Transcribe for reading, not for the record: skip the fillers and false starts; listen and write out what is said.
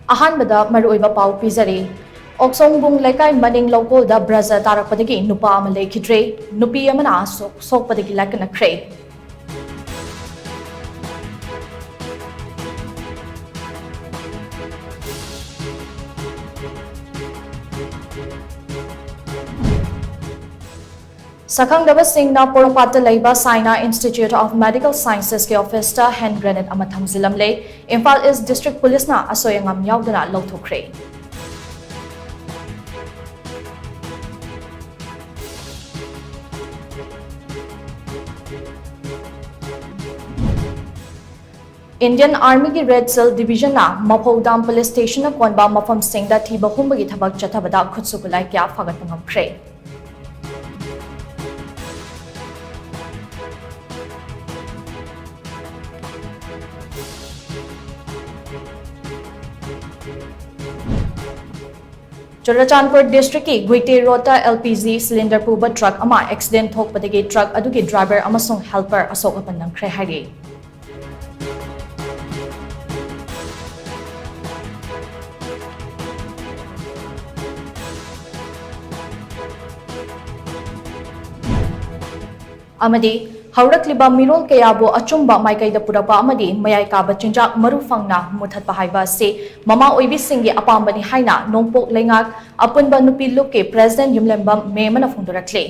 अहानबदा मरुओइबा पाउ पिजरी ओक्सोंबुंग लेकाई मनिंग लोकोदा ब्राजा तारकपदगी नुपा अमा लेखिद्रे नुपी अमना सोकपदगी लाकनख्रे Sakangdabasingna Poropata Laiba Saina Institute of Medical Sciences के ऑफिस ता हैंड ग्रेनेड अमा थमजिलमले इम्फाल ईस्ट डिस्ट्रिक्ट पुलिस ना असोयंगम यावदना लौथोखरे इंडियन आर्मी की रेड सेल डिवीजन ना मफौदाम पुलिस स्टेशन कोनबा मफम सिंगदा थीबा हुंबगी थबक चथबदा खुदसुकुलाई क्या फगतंगमख्रे चुराचांदपुर डिस्ट्रिक्ट की गुइटे रोता एलपीजी सिलेंडर पुबा ट्रक अमा एक्सीडेंट थोकपदगी ट्रक अदुगी ड्राइवर अमसुंग हेल्पर असोक अपनंख्रे हाइगे अमदी हौरक्लिबा मिरोल कयाबो अचुंबा माइकैदा पुरपा अमदी मयाय काबा चिंजाक मरुफंगना मुथतपा हाइबा से ममा ओइबिसिंगी अपांबनी हाइना नोंपोक लेंगाक अपुनबा नुपी लुक के प्रेसिडेंट युमलेंबम मेमना फोंदोरक्ले